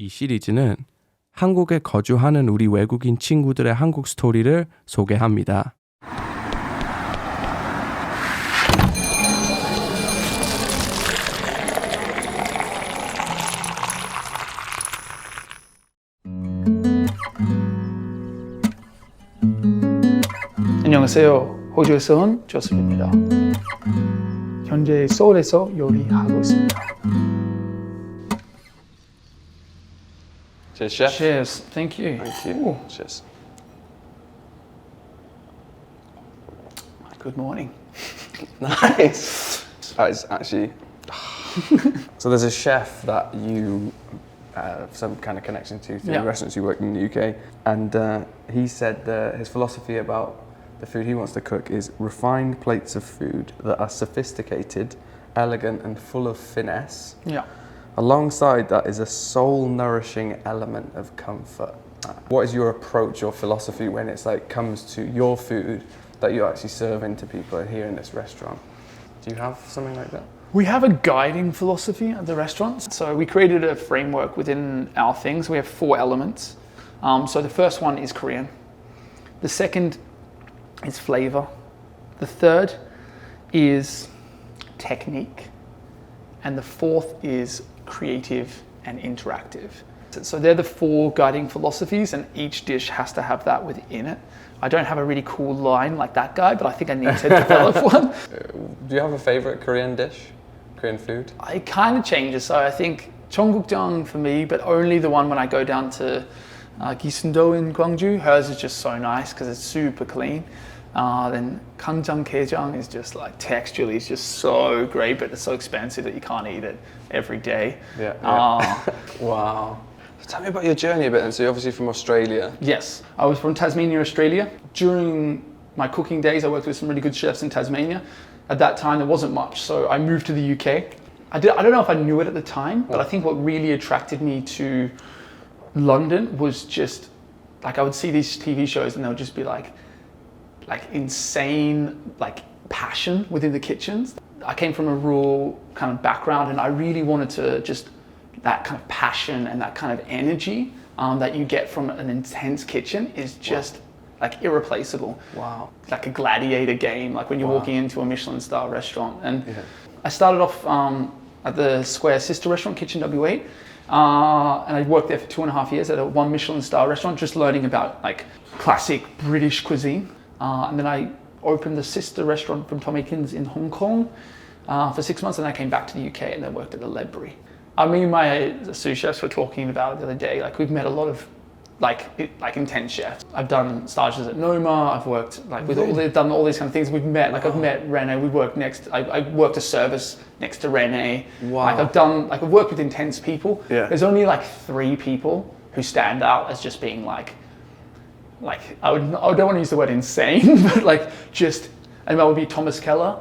이 시리즈는 한국에 거주하는 우리 외국인 친구들의 한국 스토리를 소개합니다. 안녕하세요. 호주에서 온 조셉입니다. 현재 서울에서 요리하고 있습니다. Cheers, chef. Cheers. Thank you. Thank you. Ooh. Cheers. Good morning. Nice. That is actually. So there's a chef that you have some kind of connection to through the restaurants you worked in the UK, and he said his philosophy about the food he wants to cook is refined plates of food that are sophisticated, elegant, and full of finesse. Yeah. Alongside that is a soul-nourishing element of comfort. What is your approach or philosophy when it's like comes to your food that you're actually serving to people here in this restaurant? Do you have something like that? We have a guiding philosophy at the restaurant. So we created a framework within our things. We have 4 elements. So the first one is Korean. The second is flavor. The third is technique. And the fourth is creative and interactive. So they're the 4 guiding philosophies, and each dish has to have that within it. I don't have a really cool line like that guy, but I think I need to develop one. Do you have a favorite Korean dish? Korean food? It kind of changes. So I think cheonggukjeong for me, but only the one when I go down to Gisundo in Gwangju. Hers is just so nice because it's super clean. Then kanjang is just like texturally, it's just so great, but it's so expensive that you can't eat it every day. Yeah. Wow. Tell me about your journey a bit. And so you're obviously from Australia. Yes, I was from Tasmania, Australia. During my cooking days, I worked with some really good chefs in Tasmania. At that time, there wasn't much, so I moved to the UK. I don't know if I knew it at the time, but I think what really attracted me to London was just like I would see these TV shows and they would just be like insane passion within the kitchens. I came from a rural kind of background and I really wanted to just that kind of passion and that kind of energy that you get from an intense kitchen is just like irreplaceable. Wow. Like a gladiator game, like when you're walking into a Michelin Star restaurant. And I started off at the Square sister restaurant, Kitchen W8. And I worked there for 2.5 years at a 1 Michelin Star restaurant, just learning about like classic British cuisine. And then I opened the sister restaurant from Tom Aikens in Hong Kong for 6 months, and I came back to the UK and then worked at the Ledbury. Me and my sous chefs were talking about it the other day. Like we've met a lot of like intense chefs. I've done stages at Noma. I've worked done all these kind of things. We've met I've met Rene. We worked next. I worked a service next to Rene. Wow. I've worked with intense people. Yeah. There's only like 3 people who stand out as just being like I don't want to use the word insane, but and that would be Thomas Keller.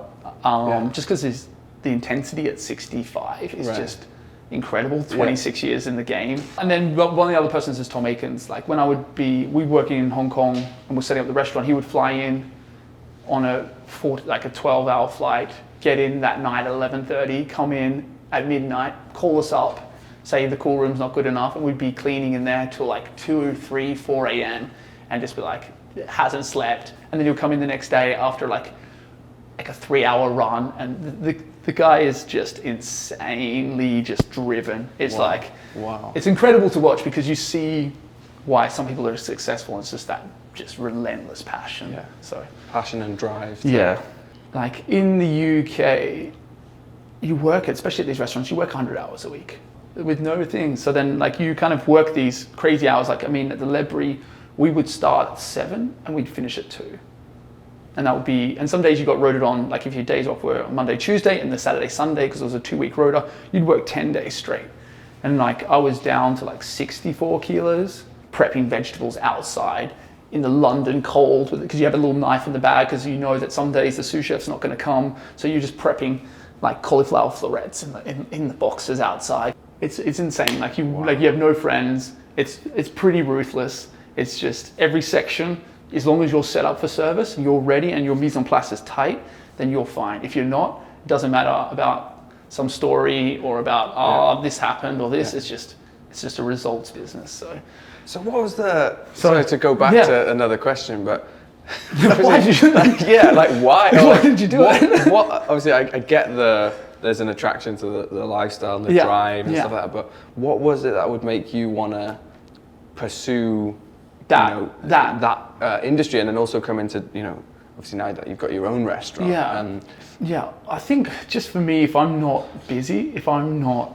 Just because the intensity at 65 is just incredible. 26 years in the game. And then one of the other persons is Tom Aikens. Like when we working in Hong Kong and we're setting up the restaurant, he would fly in on a 12-hour flight, get in that night at 11:30, come in at midnight, call us up, say the cool room's not good enough, and we'd be cleaning in there till like 2, 3, 4 a.m. and just be like, hasn't slept. And then he'll come in the next day after like a 3-hour run, and the guy is just insanely just driven. It's it's incredible to watch because you see why some people are successful. It's just that just relentless passion. Yeah. So passion and drive. Yeah. Like in the UK, you work, especially at these restaurants, you work 100 hours a week with no things. So then like you kind of work these crazy hours. Like, I mean, at the Ledbury, we would start at 7 and we'd finish at 2. And that would be, and some days you got rotated on, like if your days off were Monday, Tuesday, and the Saturday, Sunday, because it was a 2-week rota, you'd work 10 days straight. And like I was down to like 64 kilos, prepping vegetables outside in the London cold, because you have a little knife in the bag, because you know that some days the sous chef's not going to come. So you're just prepping like cauliflower florets in the boxes outside. It's insane. Like you have no friends. It's pretty ruthless. It's just every section, as long as you're set up for service, you're ready and your mise en place is tight, then you're fine. If you're not, it doesn't matter about some story or about, this happened or this. It's just it's just a results business. So what was the? Sorry to go back to another question, but why did you? Why? Why did you do it? What? Obviously, I get there's an attraction to the lifestyle and the drive and stuff like that. But what was it that would make you want to pursue that industry and then also come into obviously now that you've got your own restaurant? I think just for me, if I'm not busy, if I'm not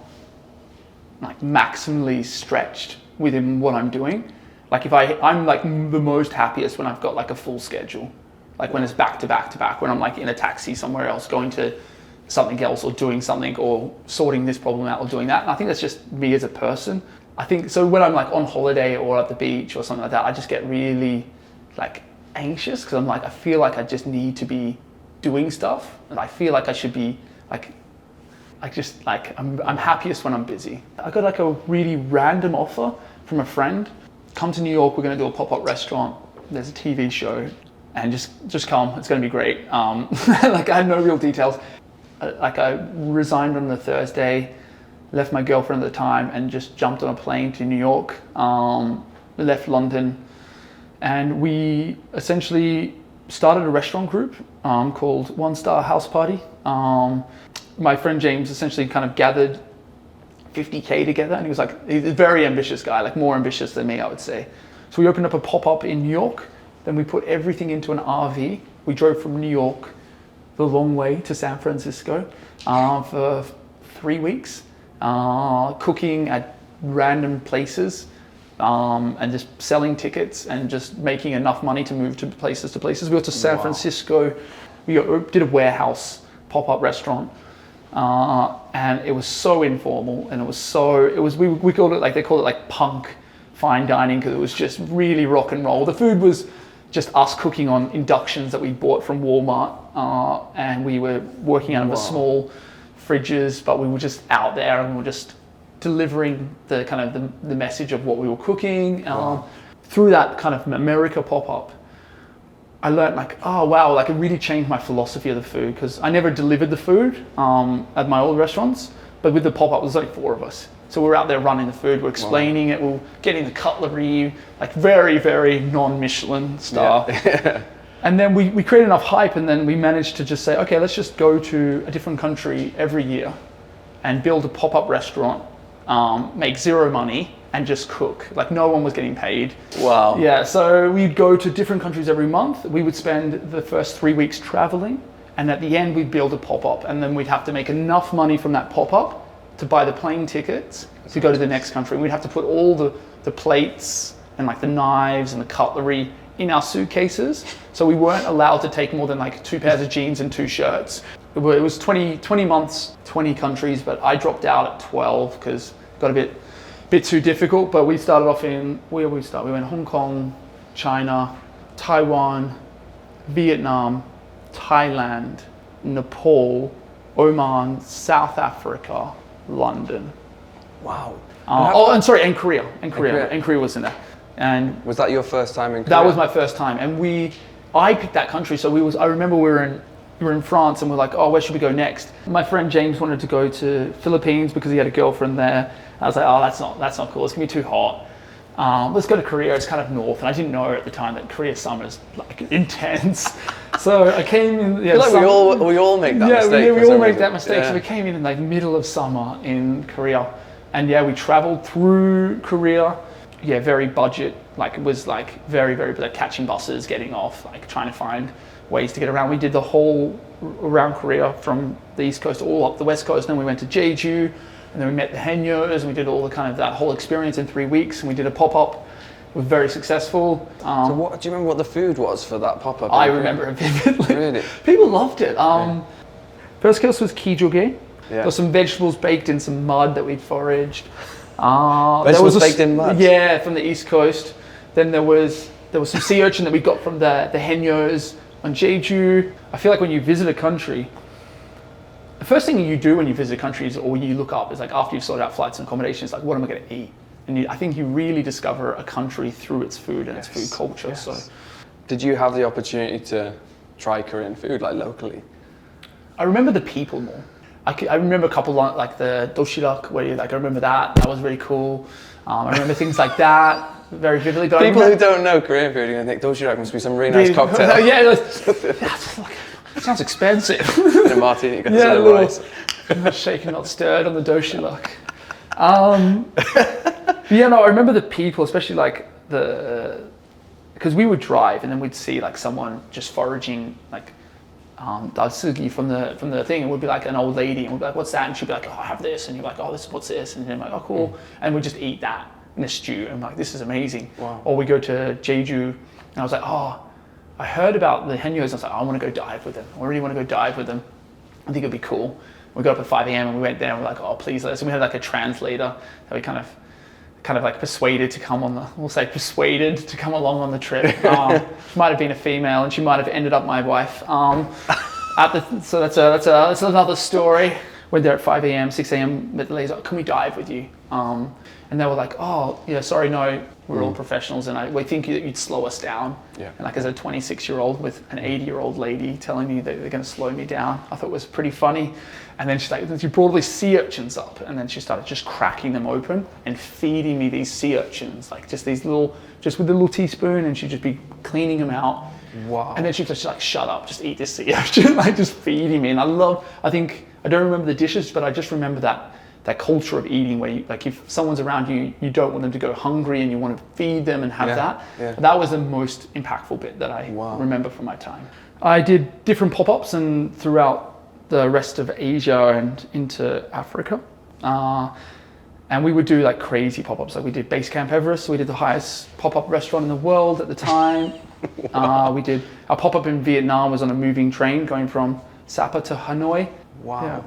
like maximally stretched within what I'm doing, like if I'm like the most happiest when I've got like a full schedule, like when it's back to back to back, when I'm like in a taxi somewhere else going to something else or doing something or sorting this problem out or doing that. And I think that's just me as a person. I think so when I'm like on holiday or at the beach or something like that, I just get really like anxious because I'm like, I feel like I just need to be doing stuff and I feel like I should be like, I'm happiest when I'm busy. I got like a really random offer from a friend. Come to New York, we're gonna do a pop-up restaurant. There's a TV show and just come, it's gonna be great. Like I had no real details. Like I resigned on the Thursday, left my girlfriend at the time and just jumped on a plane to New York, left London, and we essentially started a restaurant group called One Star House Party. My friend James essentially kind of gathered 50K together and he's a very ambitious guy, like more ambitious than me, I would say. So we opened up a pop-up in New York, then we put everything into an RV. We drove from New York the long way to San Francisco for 3 weeks, cooking at random places and just selling tickets and just making enough money to move to places. We went to San Francisco, we did a warehouse pop-up restaurant. And it was so informal and we called it like, they call it like punk fine dining because it was just really rock and roll. The food was just us cooking on inductions that we bought from Walmart and we were working out of a small fridges, but we were just out there and we were just delivering the kind of the message of what we were cooking. Through that kind of America pop-up, I learned like, oh wow, like it really changed my philosophy of the food because I never delivered the food at my old restaurants, but with the pop-up, there's only 4 of us. So we're out there running the food, we're explaining it, we're getting the cutlery, like very, very non-Michelin star. Yeah. And then we created enough hype and then we managed to just say, okay, let's just go to a different country every year and build a pop-up restaurant, make 0 money, and just cook. Like no one was getting paid. Wow. Yeah, so we'd go to different countries every month. We would spend the first 3 weeks traveling, and at the end we'd build a pop-up, and then we'd have to make enough money from that pop-up to buy the plane tickets to go to the next country. We'd have to put all the plates and like the knives and the cutlery in our suitcases. So we weren't allowed to take more than like 2 pairs of jeans and 2 shirts. It was 20 months, 20 countries, but I dropped out at 12 because it got a bit too difficult. But we started off where we start? We went Hong Kong, China, Taiwan, Vietnam, Thailand, Nepal, Oman, South Africa, London. Wow. And Korea. And Korea was in there. And was that your first time in Korea? That was my first time. And I picked that country. So I remember we were in France and we're like, oh, where should we go next? My friend James wanted to go to Philippines because he had a girlfriend there. I was like, oh, that's not cool. It's gonna be too hot. Let's go to Korea. It's kind of north, and I didn't know at the time that Korea summer is like intense. So I came in. Yeah, like we all make that mistake. Yeah, we all make that mistake. Yeah. So we came in like middle of summer in Korea, and yeah, we traveled through Korea. Yeah, very budget. Like it was like very, very like catching buses, getting off, like trying to find ways to get around. We did the whole around Korea from the east coast all up the west coast, and then we went to Jeju. And then we met the Haenyos and we did all the kind of that whole experience in 3 weeks. And we did a pop-up. We were very successful. So do you remember what the food was for that pop-up? I remember it vividly. Really? People loved it. First course was kijoge. Yeah. There were some vegetables baked in some mud that we'd foraged. Vegetables baked in mud? Yeah, from the east coast. Then there was some sea urchin that we got from the Haenyos on Jeju. I feel like when you visit a country, the first thing you do when you visit countries or you look up is like after you've sorted out flights and accommodations, like what am I going to eat? And I think you really discover a country through its food and its food culture. Yes. So, did you have the opportunity to try Korean food like locally? I remember the people more. I remember a couple like the doshirak, where you, like I remember that was really cool. I remember things like that very vividly. But People who don't know Korean food are going to think doshirak must be some really nice cocktail. Yeah, it sounds expensive. In a martini, you got Yeah, some rice. Not shaken, not stirred on the doshirak. Yeah, no, I remember the people, especially like because we would drive and then we'd see like someone just foraging like dalsugi from the thing, and we'd be like an old lady and we'd be like, what's that? And she'd be like, oh, I have this, and you're like, oh, what's this? And then I'm like, oh, cool. And we'd just eat that in a stew, and I'm like, this is amazing. Wow. Or we go to Jeju, and I was like, oh, I heard about the Henyos, and I was like, oh, I want to go dive with them. I really want to go dive with them. I think it'd be cool. We got up at 5 a.m. and we went there and we're like, oh, please let us. And we had like a translator that we kind of like persuaded to come on persuaded to come along on the trip. She might have been a female and she might have ended up my wife. So that's another story. Went there at 5 a.m., 6 a.m. But the lady's like, can we dive with you? And they were like, oh, yeah, sorry, no, we're all professionals and we think that you'd slow us down. Yeah. And like as a 26-year-old with an 80-year-old lady telling me that they're going to slow me down, I thought it was pretty funny. And then she brought all these sea urchins up, and then she started just cracking them open and feeding me these sea urchins, like just with a little teaspoon, and she'd just be cleaning them out. Wow. And then she'd just like, shut up, just eat this sea urchin, like just feeding me. And I don't remember the dishes, but I just remember that culture of eating where you, like if someone's around you, you don't want them to go hungry and you want to feed them and have that. Yeah. That was the most impactful bit that I remember from my time. I did different pop-ups and throughout the rest of Asia and into Africa. And we would do like crazy pop-ups. Like we did Base Camp Everest. So we did the highest pop-up restaurant in the world at the time. We did our pop-up in Vietnam was on a moving train going from Sapa to Hanoi. Wow. Yeah.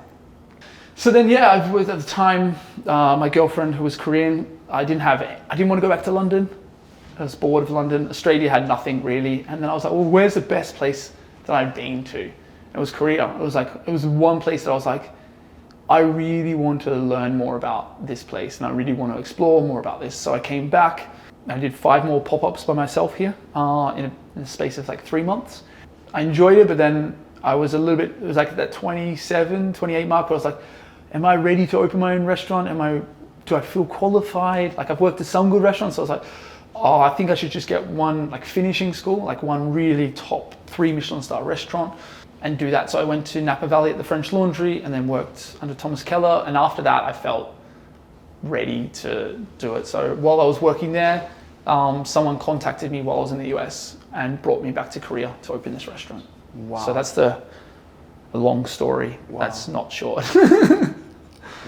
So then, yeah, at the time, my girlfriend who was Korean, I didn't want to go back to London. I was bored of London. Australia had nothing really. And then I was like, well, where's the best place that I've been to? It was Korea. It was one place that I was like, I really want to learn more about this place and I really want to explore more about this. So I came back and I did 5 more pop-ups by myself here in a space of like 3 months. I enjoyed it, but then I was it was like that 27, 28 mark where I was like, am I ready to open my own restaurant? Do I feel qualified? Like I've worked at some good restaurants, so I was like, oh, I think I should just get one like finishing school, like one really top 3 Michelin Star restaurant and do that. So I went to Napa Valley at the French Laundry and then worked under Thomas Keller. And after that, I felt ready to do it. So while I was working there, someone contacted me while I was in the US and brought me back to Korea to open this restaurant. Wow. So that's the long story. Wow. That's not short.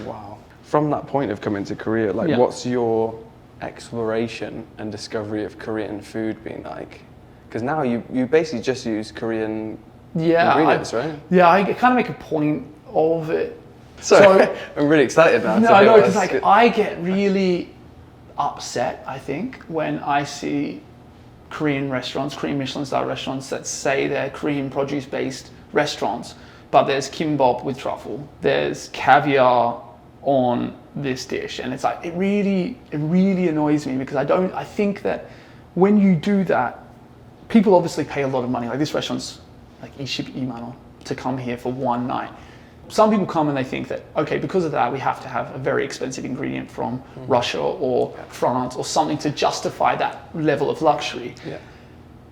Wow. From that point of coming to Korea, like what's your exploration and discovery of Korean food been like? Because now you basically just use Korean ingredients, right? Yeah, I kind of make a point of it. So I'm really excited now. No, I know, because like I get really upset, I think, when I see Korean restaurants, Korean Michelin Star restaurants that say they're Korean produce-based restaurants, but there's kimbap with truffle, there's caviar on this dish, and it's like it really annoys me because I think that when you do that, people obviously pay a lot of money. Like this restaurant's like 22만 원 to come here for one night. Some people come and they think that, okay, because of that, we have to have a very expensive ingredient from Russia or France or something to justify that level of luxury. Yeah.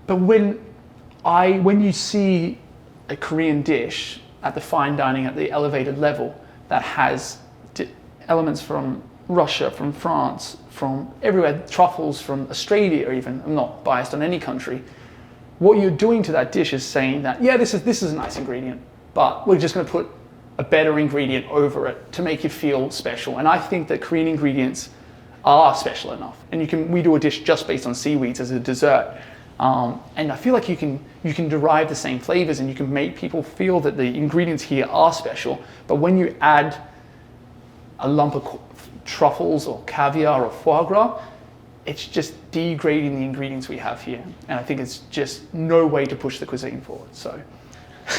But when you see a Korean dish at the fine dining, at the elevated level, that has elements from Russia, from France, from everywhere, truffles from Australia even, I'm not biased on any country, what you're doing to that dish is saying that, yeah, this is a nice ingredient, but we're just going to put a better ingredient over it to make you feel special. And I think that Korean ingredients are special enough. And we do a dish just based on seaweeds as a dessert. And I feel like you can derive the same flavors and you can make people feel that the ingredients here are special. But when you add a lump of truffles or caviar or foie gras, it's just degrading the ingredients we have here. And I think it's just no way to push the cuisine forward. So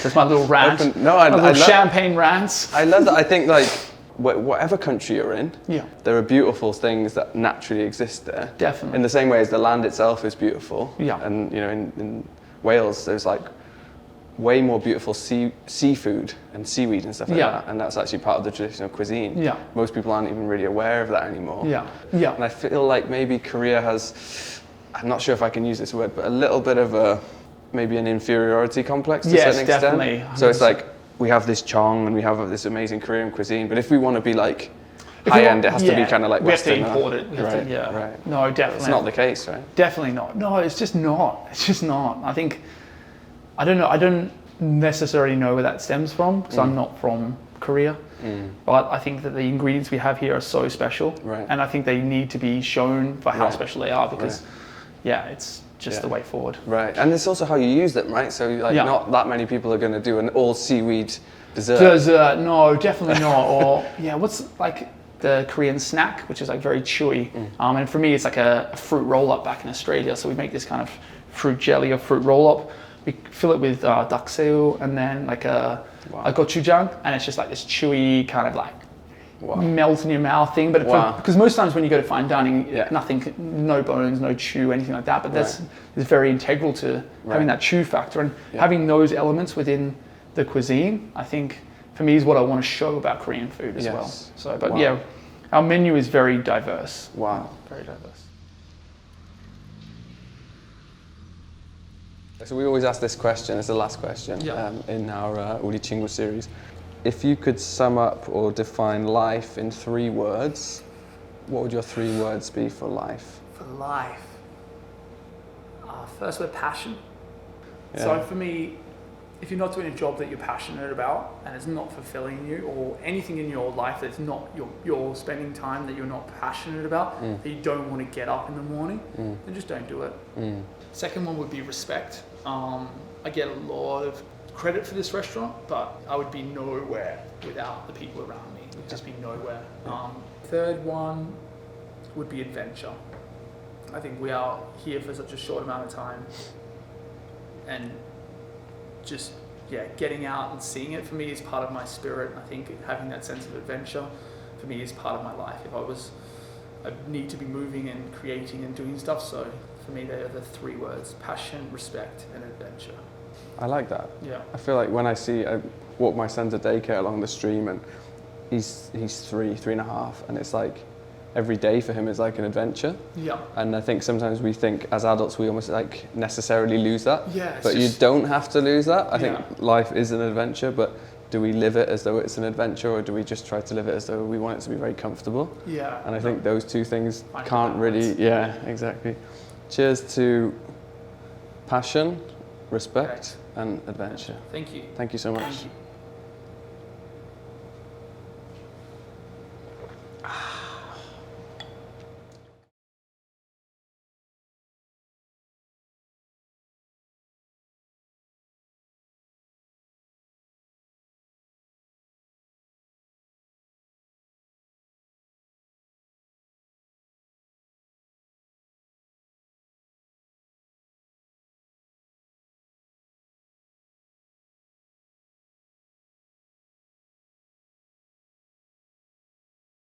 that's my little rant. Champagne rants. I love that. I think like whatever country you're in, there are beautiful things that naturally exist there. Definitely. In the same way as the land itself is beautiful. Yeah. And you know, in Wales, there's like way more beautiful seafood and seaweed and stuff like Yeah. that, and that's actually part of the traditional cuisine. Yeah. Most people aren't even really aware of that anymore. Yeah. Yeah. And I feel like maybe Korea has, I'm not sure if I can use this word, but a little bit of maybe an inferiority complex to a Yes, certain extent. definitely. So it's like, we have this chong and we have this amazing Korean cuisine, but if we want to be like If high you end, it has to be yeah, kind of like we have to Western. import it. We have right, to, yeah. right. No, definitely. It's not the case, right? Definitely not. No, it's just not. It's just not. I think, I don't know. I don't necessarily know where that stems from because I'm not from Korea. But I think that the ingredients we have here are so special. Right. And I think they need to be shown for how Right. special they are because, yeah, it's just Yeah. the way forward. Right, and it's also how you use them, right? So like, Yeah. not that many people are going to do an all seaweed dessert. Dessert, no, definitely not. Or, yeah, what's like the Korean snack, which is like very chewy. And for me, it's like a fruit roll up back in Australia. So we make this kind of fruit jelly or fruit roll up. We fill it with dakseo and then like a gochujang, and it's just like this chewy kind of like melt in your mouth thing. But because most times when you go to fine dining, nothing, no bones, no chew, anything like that. But that's is very integral to having that chew factor and having those elements within the cuisine. I think for me is what I want to show about Korean food as well. So, but yeah, our menu is very diverse. Wow. Very diverse. So we always ask this question, it's the last question in our 우리 친구 series. If you could sum up or define life in 3 words, what would your 3 words be for life? For life, first word, passion. Yeah. So for me, if you're not doing a job that you're passionate about and it's not fulfilling you, or anything in your life that's not you're spending time that you're not passionate about, that you don't want to get up in the morning, then just don't do it. Second one would be respect. I get a lot of credit for this restaurant, but I would be nowhere without the people around me. It would just be nowhere. Third one would be adventure. I think we are here for such a short amount of time, and just getting out and seeing it for me is part of my spirit. I think having that sense of adventure for me is part of my life. I need to be moving and creating and doing stuff. So for me, they are the 3 words: passion, respect, and adventure. I like that. Yeah. I feel like when I walk my son to daycare along the stream, and he's 3.5, and it's like every day for him is like an adventure. Yeah. And I think sometimes we think as adults we almost like necessarily lose that. Yeah. But you don't have to lose that. I think life is an adventure, but do we live it as though it's an adventure, or do we just try to live it as though we want it to be very comfortable? Yeah. And I think those 2 things Find a can't really, balance. exactly. Cheers to passion, respect, and adventure. Thank you. Thank you so much. Thank you.